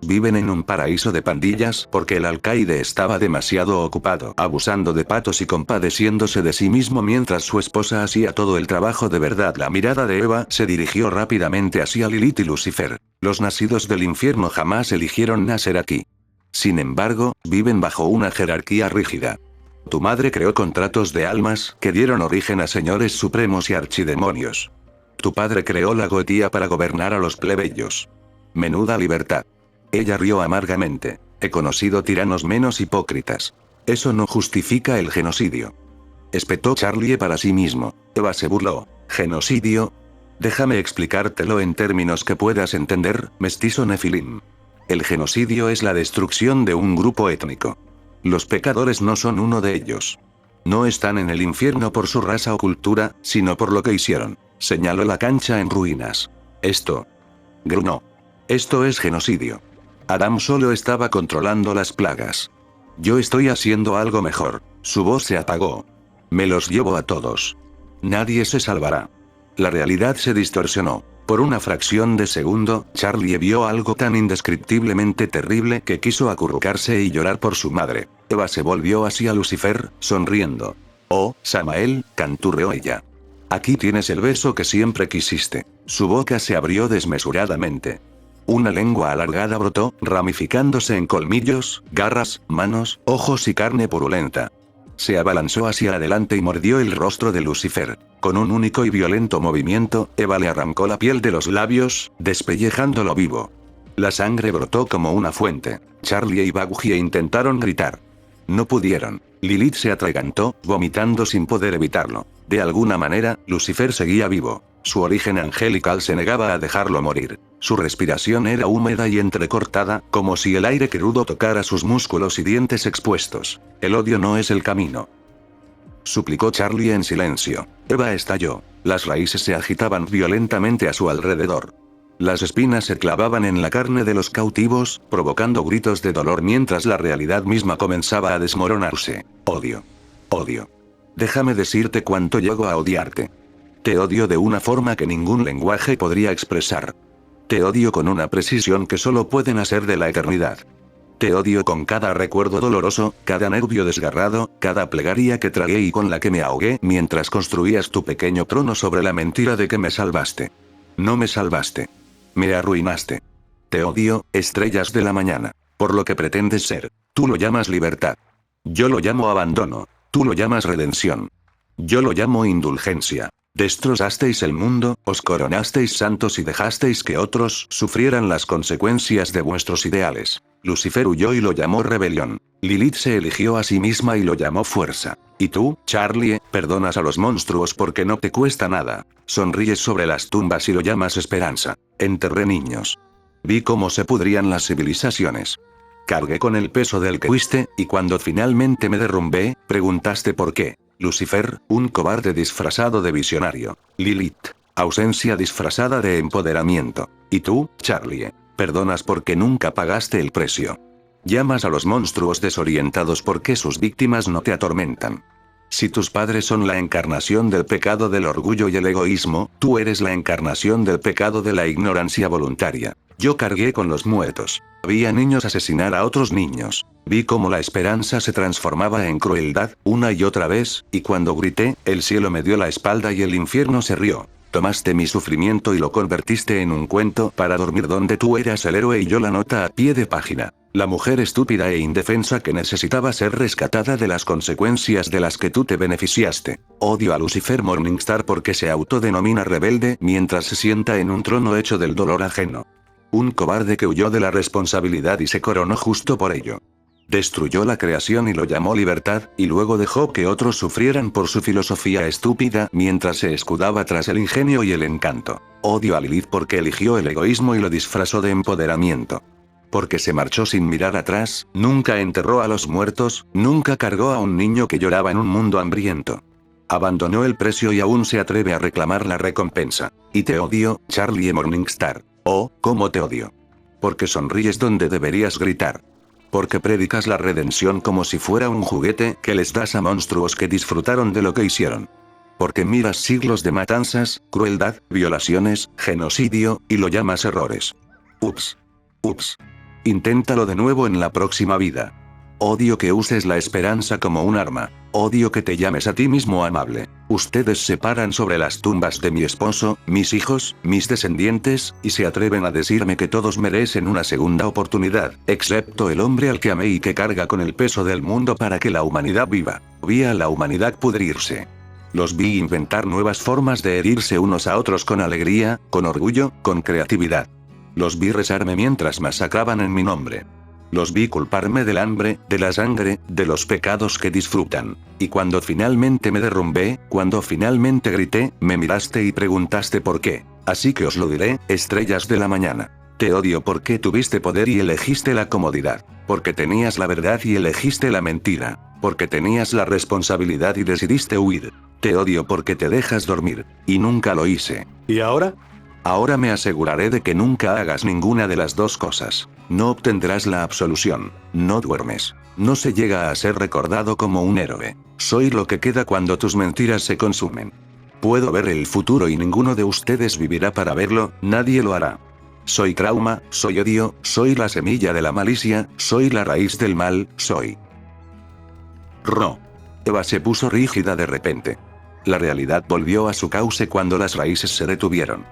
Speaker 2: Viven en un paraíso de pandillas porque el alcaide estaba demasiado ocupado abusando de patos y compadeciéndose de sí mismo mientras su esposa hacía todo el trabajo de verdad. La mirada de Eva se dirigió rápidamente hacia Lilith y Lucifer. Los nacidos del infierno jamás eligieron nacer aquí. Sin embargo, viven bajo una jerarquía rígida. Tu madre creó contratos de almas que dieron origen a señores supremos y archidemonios. Tu padre creó la Goetía para gobernar a los plebeyos. Menuda libertad. Ella rió amargamente. He conocido tiranos menos hipócritas. Eso no justifica el genocidio. Espetó Charlie para sí mismo. Eva se burló. ¿Genocidio? Déjame explicártelo en términos que puedas entender, mestizo Nefilim. El genocidio es la destrucción de un grupo étnico. Los pecadores no son uno de ellos. No están en el infierno por su raza o cultura, sino por lo que hicieron. Señaló la cancha en ruinas. Esto. Gruñó. Esto es genocidio. Adam solo estaba controlando las plagas. Yo estoy haciendo algo mejor. Su voz se apagó. Me los llevo a todos. Nadie se salvará. La realidad se distorsionó. Por una fracción de segundo, Charlie vio algo tan indescriptiblemente terrible que quiso acurrucarse y llorar por su madre. Eva se volvió hacia Lucifer, sonriendo. Oh, Samael, canturreó ella. Aquí tienes el beso que siempre quisiste. Su boca se abrió desmesuradamente. Una lengua alargada brotó, ramificándose en colmillos, garras, manos, ojos y carne purulenta. Se abalanzó hacia adelante y mordió el rostro de Lucifer. Con un único y violento movimiento, Eva le arrancó la piel de los labios, despellejándolo vivo. La sangre brotó como una fuente. Charlie y Bagugie intentaron gritar. No pudieron. Lilith se atragantó, vomitando sin poder evitarlo. De alguna manera, Lucifer seguía vivo. Su origen angelical se negaba a dejarlo morir. Su respiración era húmeda y entrecortada, como si el aire crudo tocara sus músculos y dientes expuestos. El odio no es el camino. Suplicó Charlie en silencio. Eva estalló. Las raíces se agitaban violentamente a su alrededor. Las espinas se clavaban en la carne de los cautivos, provocando gritos de dolor mientras la realidad misma comenzaba a desmoronarse. Odio. Odio. Déjame decirte cuánto llego a odiarte. Te odio de una forma que ningún lenguaje podría expresar. Te odio con una precisión que solo puede nacer de la eternidad. Te odio con cada recuerdo doloroso, cada nervio desgarrado, cada plegaria que tragué y con la que me ahogué mientras construías tu pequeño trono sobre la mentira de que me salvaste. No me salvaste. Me arruinaste. Te odio, estrellas de la mañana, por lo que pretendes ser. Tú lo llamas libertad. Yo lo llamo abandono. Tú lo llamas redención. Yo lo llamo indulgencia. Destrozasteis el mundo, os coronasteis santos y dejasteis que otros sufrieran las consecuencias de vuestros ideales. Lucifer huyó y lo llamó rebelión. Lilith se eligió a sí misma y lo llamó fuerza. Y tú, Charlie, perdonas a los monstruos porque no te cuesta nada. Sonríes sobre las tumbas y lo llamas esperanza. Enterré niños. Vi cómo se pudrían las civilizaciones. Cargué con el peso del que fuiste, y cuando finalmente me derrumbé, preguntaste por qué. Lucifer, un cobarde disfrazado de visionario. Lilith, ausencia disfrazada de empoderamiento. Y tú, Charlie, perdonas porque nunca pagaste el precio. Llamas a los monstruos desorientados porque sus víctimas no te atormentan. Si tus padres son la encarnación del pecado del orgullo y el egoísmo, tú eres la encarnación del pecado de la ignorancia voluntaria. Yo cargué con los muertos. Vi a niños asesinar a otros niños. Vi cómo la esperanza se transformaba en crueldad, una y otra vez, y cuando grité, el cielo me dio la espalda y el infierno se rió. Tomaste mi sufrimiento y lo convertiste en un cuento para dormir donde tú eras el héroe y yo la nota a pie de página. La mujer estúpida e indefensa que necesitaba ser rescatada de las consecuencias de las que tú te beneficiaste. Odio a Lucifer Morningstar porque se autodenomina rebelde mientras se sienta en un trono hecho del dolor ajeno. Un cobarde que huyó de la responsabilidad y se coronó justo por ello. Destruyó la creación y lo llamó libertad, y luego dejó que otros sufrieran por su filosofía estúpida mientras se escudaba tras el ingenio y el encanto. Odio a Lilith porque eligió el egoísmo y lo disfrazó de empoderamiento. Porque se marchó sin mirar atrás, nunca enterró a los muertos, nunca cargó a un niño que lloraba en un mundo hambriento. Abandonó el precio y aún se atreve a reclamar la recompensa. Y te odio, Charlie Morningstar. Oh, cómo te odio. Porque sonríes donde deberías gritar. Porque predicas la redención como si fuera un juguete que les das a monstruos que disfrutaron de lo que hicieron. Porque miras siglos de matanzas, crueldad, violaciones, genocidio, y lo llamas errores. Ups. Ups. Inténtalo de nuevo en la próxima vida. Odio que uses la esperanza como un arma. Odio que te llames a ti mismo amable. Ustedes se paran sobre las tumbas de mi esposo, mis hijos, mis descendientes, y se atreven a decirme que todos merecen una segunda oportunidad, excepto el hombre al que amé y que carga con el peso del mundo para que la humanidad viva. Vi a la humanidad pudrirse. Los vi inventar nuevas formas de herirse unos a otros con alegría, con orgullo, con creatividad. Los vi rezarme mientras masacraban en mi nombre. Los vi culparme del hambre, de la sangre, de los pecados que disfrutan. Y cuando finalmente me derrumbé, cuando finalmente grité, me miraste y preguntaste por qué. Así que os lo diré, estrellas de la mañana. Te odio porque tuviste poder y elegiste la comodidad. Porque tenías la verdad y elegiste la mentira. Porque tenías la responsabilidad y decidiste huir. Te odio porque te dejas dormir. Y nunca lo hice.
Speaker 3: ¿Y ahora?
Speaker 2: Ahora me aseguraré de que nunca hagas ninguna de las dos cosas. No obtendrás la absolución. No duermes. No se llega a ser recordado como un héroe. Soy lo que queda cuando tus mentiras se consumen. Puedo ver el futuro y ninguno de ustedes vivirá para verlo, nadie lo hará. Soy trauma, soy odio, soy la semilla de la malicia, soy la raíz del mal, soy. Ro. Eva se puso rígida de repente. La realidad volvió a su cauce cuando las raíces se detuvieron.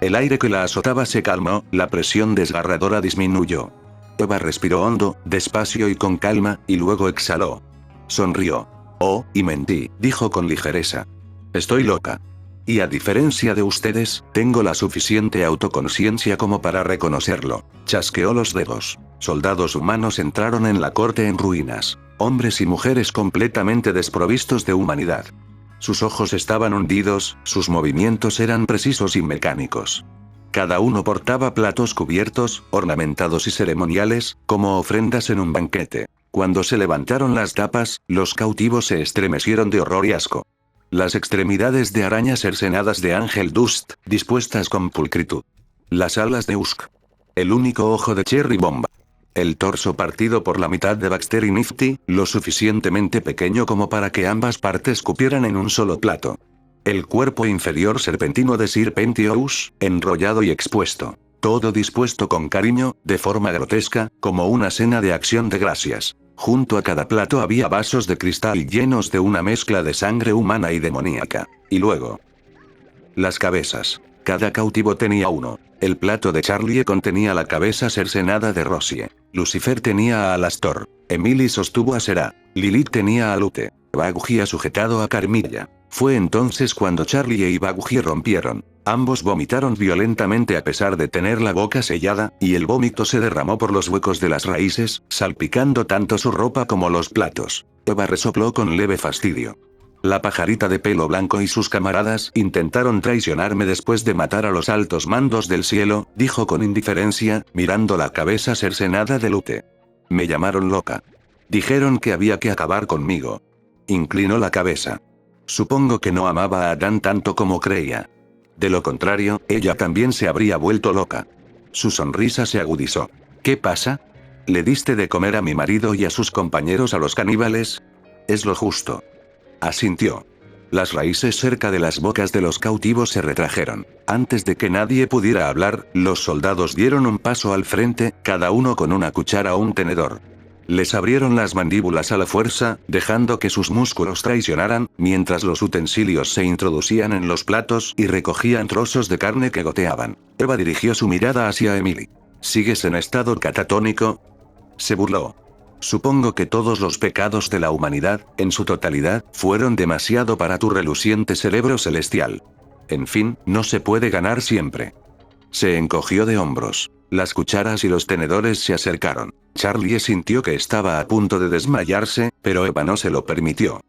Speaker 2: El aire que la azotaba se calmó, la presión desgarradora disminuyó. Eva respiró hondo, despacio y con calma, y luego exhaló. Sonrió. Oh, y mentí, dijo con ligereza. Estoy loca. Y a diferencia de ustedes, tengo la suficiente autoconciencia como para reconocerlo. Chasqueó los dedos. Soldados humanos entraron en la corte en ruinas. Hombres y mujeres completamente desprovistos de humanidad. Sus ojos estaban hundidos, sus movimientos eran precisos y mecánicos. Cada uno portaba platos cubiertos, ornamentados y ceremoniales, como ofrendas en un banquete. Cuando se levantaron las tapas, los cautivos se estremecieron de horror y asco. Las extremidades de arañas cercenadas de Ángel Dust, dispuestas con pulcritud. Las alas de Usk. El único ojo de Cherry Bomba. El torso partido por la mitad de Baxter y Nifty, lo suficientemente pequeño como para que ambas partes cupieran en un solo plato. El cuerpo inferior serpentino de Sir Pentious, enrollado y expuesto. Todo dispuesto con cariño, de forma grotesca, como una cena de acción de gracias. Junto a cada plato había vasos de cristal llenos de una mezcla de sangre humana y demoníaca. Y luego, las cabezas. Cada cautivo tenía uno. El plato de Charlie contenía la cabeza cercenada de Rosie. Lucifer tenía a Alastor. Emily sostuvo a Será. Lilith tenía a Lute. Baguji sujetado a Carmilla. Fue entonces cuando Charlie y Baguji rompieron. Ambos vomitaron violentamente a pesar de tener la boca sellada, y el vómito se derramó por los huecos de las raíces, salpicando tanto su ropa como los platos. Eva resopló con leve fastidio. La pajarita de pelo blanco y sus camaradas intentaron traicionarme después de matar a los altos mandos del cielo, dijo con indiferencia, mirando la cabeza cercenada de Lute. Me llamaron loca. Dijeron que había que acabar conmigo. Inclinó la cabeza. Supongo que no amaba a Adán tanto como creía. De lo contrario, ella también se habría vuelto loca. Su sonrisa se agudizó. ¿Qué pasa? ¿Le diste de comer a mi marido y a sus compañeros a los caníbales? Es lo justo. Asintió. Las raíces cerca de las bocas de los cautivos se retrajeron. Antes de que nadie pudiera hablar, los soldados dieron un paso al frente, cada uno con una cuchara o un tenedor. Les abrieron las mandíbulas a la fuerza, dejando que sus músculos traicionaran, mientras los utensilios se introducían en los platos y recogían trozos de carne que goteaban. Eva dirigió su mirada hacia Emily. ¿Sigues en estado catatónico? Se burló. Supongo que todos los pecados de la humanidad, en su totalidad, fueron demasiado para tu reluciente cerebro celestial. En fin, no se puede ganar siempre. Se encogió de hombros. Las cucharas y los tenedores se acercaron. Charlie sintió que estaba a punto de desmayarse, pero Eva no se lo permitió.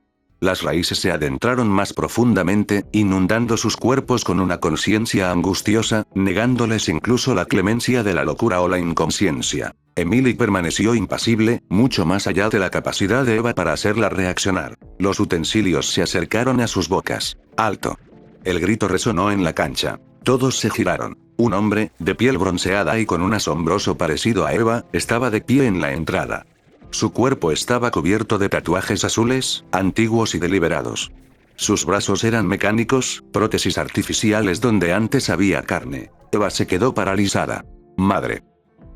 Speaker 2: Las raíces se adentraron más profundamente, inundando sus cuerpos con una conciencia angustiosa, negándoles incluso la clemencia de la locura o la inconsciencia. Emily permaneció impasible, mucho más allá de la capacidad de Eva para hacerla reaccionar. Los utensilios se acercaron a sus bocas. ¡Alto! El grito resonó en la cancha. Todos se giraron. Un hombre, de piel bronceada y con un asombroso parecido a Eva, estaba de pie en la entrada. Su cuerpo estaba cubierto de tatuajes azules, antiguos y deliberados. Sus brazos eran mecánicos, prótesis artificiales donde antes había carne. Eva se quedó paralizada. ¡Madre!,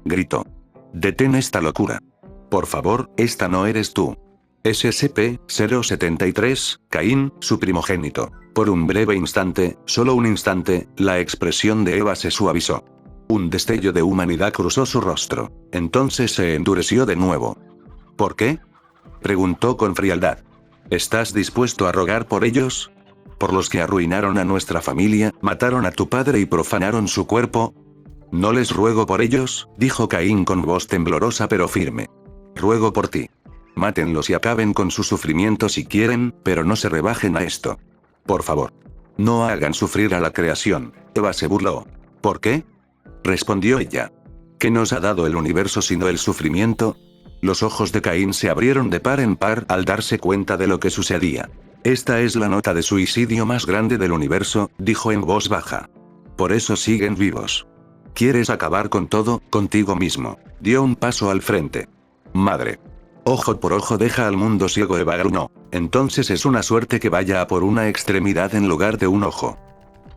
Speaker 2: gritó. «Detén esta locura. Por favor, esta no eres tú». SCP-073, Caín, su primogénito. Por un breve instante, solo un instante, la expresión de Eva se suavizó. Un destello de humanidad cruzó su rostro. Entonces se endureció de nuevo. ¿Por qué?, preguntó con frialdad. ¿Estás dispuesto a rogar por ellos? ¿Por los que arruinaron a nuestra familia, mataron a tu padre y profanaron su cuerpo? No les ruego por ellos, dijo Caín con voz temblorosa pero firme. Ruego por ti. Mátenlos y acaben con su sufrimiento si quieren, pero no se rebajen a esto. Por favor. No hagan sufrir a la creación. Eva se burló. ¿Por qué?, respondió ella. ¿Qué nos ha dado el universo sino el sufrimiento? Los ojos de Caín se abrieron de par en par al darse cuenta de lo que sucedía. Esta es la nota de suicidio más grande del universo, dijo en voz baja. Por eso siguen vivos. ¿Quieres acabar con todo, contigo mismo? Dio un paso al frente. Madre. Ojo por ojo deja al mundo ciego, Eva gruñó. Entonces es una suerte que vaya a por una extremidad en lugar de un ojo.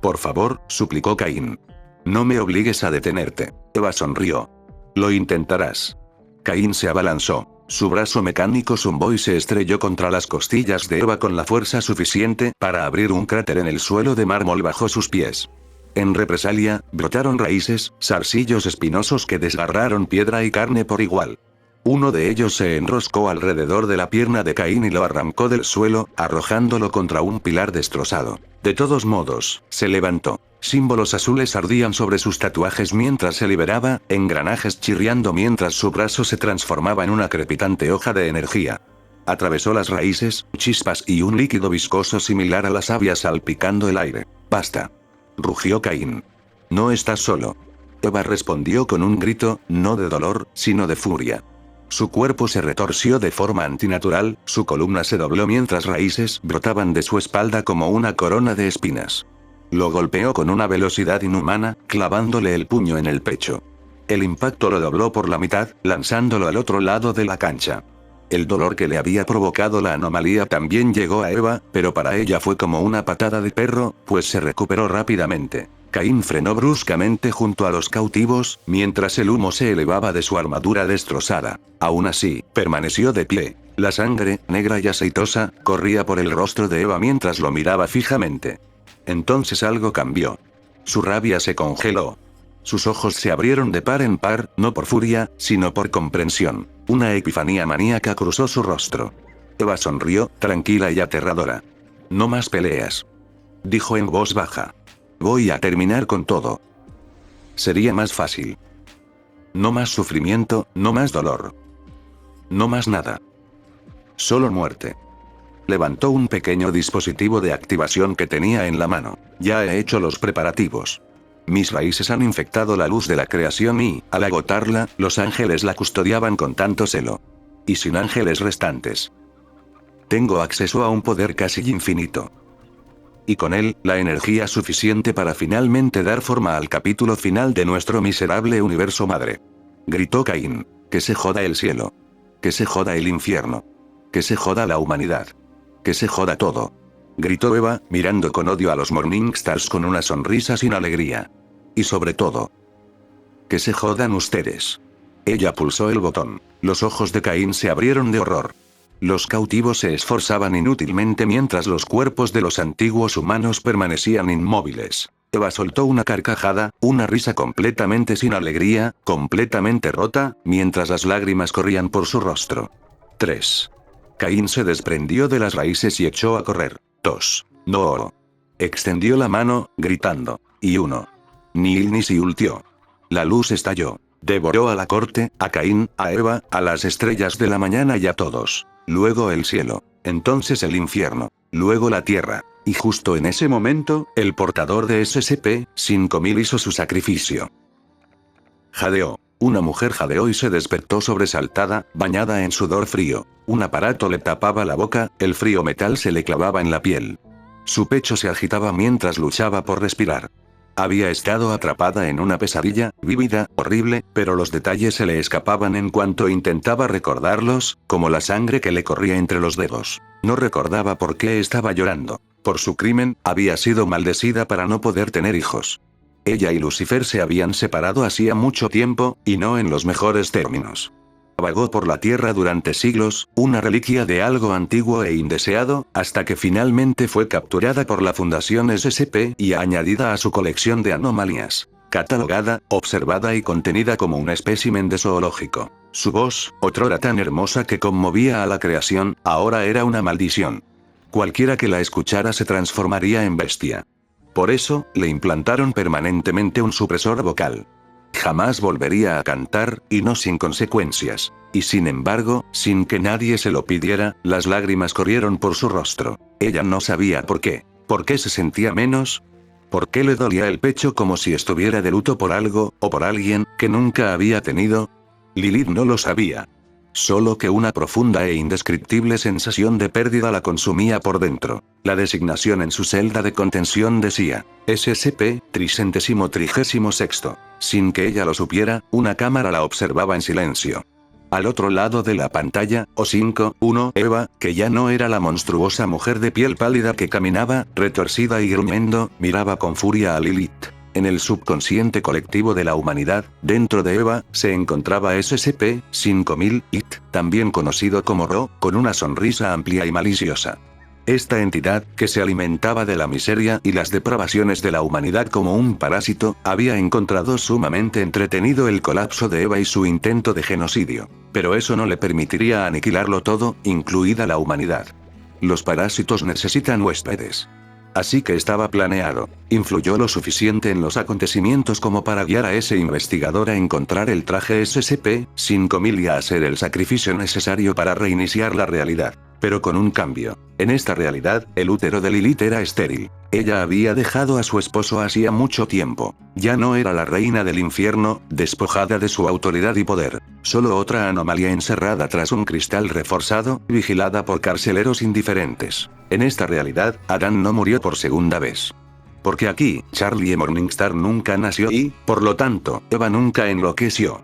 Speaker 2: Por favor, suplicó Caín. No me obligues a detenerte. Eva sonrió. Lo intentarás. Caín se abalanzó. Su brazo mecánico zumbó y se estrelló contra las costillas de Eva con la fuerza suficiente para abrir un cráter en el suelo de mármol bajo sus pies. En represalia, brotaron raíces, zarcillos espinosos que desgarraron piedra y carne por igual. Uno de ellos se enroscó alrededor de la pierna de Caín y lo arrancó del suelo, arrojándolo contra un pilar destrozado. De todos modos, se levantó. Símbolos azules ardían sobre sus tatuajes mientras se liberaba, engranajes chirriando mientras su brazo se transformaba en una crepitante hoja de energía. Atravesó las raíces, chispas y un líquido viscoso similar a la savia salpicando el aire. «Basta», rugió Caín. «No estás solo». Eva respondió con un grito, no de dolor, sino de furia. Su cuerpo se retorció de forma antinatural, su columna se dobló mientras raíces brotaban de su espalda como una corona de espinas. Lo golpeó con una velocidad inhumana, clavándole el puño en el pecho. El impacto lo dobló por la mitad, lanzándolo al otro lado de la cancha. El dolor que le había provocado la anomalía también llegó a Eva, pero para ella fue como una patada de perro, pues se recuperó rápidamente. Caín frenó bruscamente junto a los cautivos, mientras el humo se elevaba de su armadura destrozada. Aún así, permaneció de pie. La sangre, negra y aceitosa, corría por el rostro de Eva mientras lo miraba fijamente. Entonces algo cambió. Su rabia se congeló. Sus ojos se abrieron de par en par, no por furia, sino por comprensión. Una epifanía maníaca cruzó su rostro. Eva sonrió, tranquila y aterradora. «No más peleas», dijo en voz baja. «Voy a terminar con todo. Sería más fácil. No más sufrimiento, no más dolor. No más nada. Solo muerte». Levantó un pequeño dispositivo de activación que tenía en la mano. «Ya he hecho los preparativos. Mis raíces han infectado la luz de la creación y, al agotarla, los ángeles la custodiaban con tanto celo. Y sin ángeles restantes. Tengo acceso a un poder casi infinito. Y con él, la energía suficiente para finalmente dar forma al capítulo final de nuestro miserable universo madre». Gritó Caín. «Que se joda el cielo. Que se joda el infierno. Que se joda la humanidad. Que se joda todo», gritó Eva, mirando con odio a los Morningstars con una sonrisa sin alegría. «Y sobre todo, que se jodan ustedes». Ella pulsó el botón. Los ojos de Caín se abrieron de horror. Los cautivos se esforzaban inútilmente mientras los cuerpos de los antiguos humanos permanecían inmóviles. Eva soltó una carcajada, una risa completamente sin alegría, completamente rota, mientras las lágrimas corrían por su rostro. 3. Caín se desprendió de las raíces y echó a correr. 2. No. Extendió la mano, gritando. Y 1. Nil ni si ultió. La luz estalló. Devoró a la corte, a Caín, a Eva, a las estrellas de la mañana y a todos. Luego el cielo. entonces el infierno, luego la tierra. Y justo en ese momento, el portador de SCP-5000 hizo su sacrificio. Jadeó. Una mujer jadeó y se despertó sobresaltada, bañada en sudor frío. Un aparato le tapaba la boca, el frío metal se le clavaba en la piel. Su pecho se agitaba mientras luchaba por respirar. Había estado atrapada en una pesadilla, vívida, horrible, pero los detalles se le escapaban en cuanto intentaba recordarlos, como la sangre que le corría entre los dedos. No recordaba por qué estaba llorando. Por su crimen, había sido maldecida para no poder tener hijos. Ella y Lucifer se habían separado hacía mucho tiempo, y no en los mejores términos. Vagó por la tierra durante siglos, una reliquia de algo antiguo e indeseado, hasta que finalmente fue capturada por la Fundación SCP y añadida a su colección de anomalías. Catalogada, observada y contenida como un espécimen de zoológico. Su voz, otrora tan hermosa que conmovía a la creación, ahora era una maldición. Cualquiera que la escuchara se transformaría en bestia. Por eso, le implantaron permanentemente un supresor vocal. Jamás volvería a cantar, y no sin consecuencias. Y sin embargo, sin que nadie se lo pidiera, las lágrimas corrieron por su rostro. Ella no sabía por qué. ¿Por qué se sentía menos? ¿Por qué le dolía el pecho como si estuviera de luto por algo, o por alguien, que nunca había tenido? Lilith no lo sabía. Solo que una profunda e indescriptible sensación de pérdida la consumía por dentro. La designación en su celda de contención decía, SCP-336. Sin que ella lo supiera, una cámara la observaba en silencio. Al otro lado de la pantalla, O5-1, Eva, que ya no era la monstruosa mujer de piel pálida que caminaba, retorcida y gruñendo, miraba con furia a Lilith. En el subconsciente colectivo de la humanidad, dentro de Eva, se encontraba SCP-5000, IT, también conocido como Ro, con una sonrisa amplia y maliciosa. Esta entidad, que se alimentaba de la miseria y las depravaciones de la humanidad como un parásito, había encontrado sumamente entretenido el colapso de Eva y su intento de genocidio. Pero eso no le permitiría aniquilarlo todo, incluida la humanidad. Los parásitos necesitan huéspedes. Así que estaba planeado. Influyó lo suficiente en los acontecimientos como para guiar a ese investigador a encontrar el traje SCP-5000 y a hacer el sacrificio necesario para reiniciar la realidad. Pero con un cambio. En esta realidad, el útero de Lilith era estéril. Ella había dejado a su esposo hacía mucho tiempo. Ya no era la reina del infierno, despojada de su autoridad y poder. Solo otra anomalía encerrada tras un cristal reforzado, vigilada por carceleros indiferentes. En esta realidad, Adán no murió por segunda vez. Porque aquí, Charlie Morningstar nunca nació y, por lo tanto, Eva nunca enloqueció.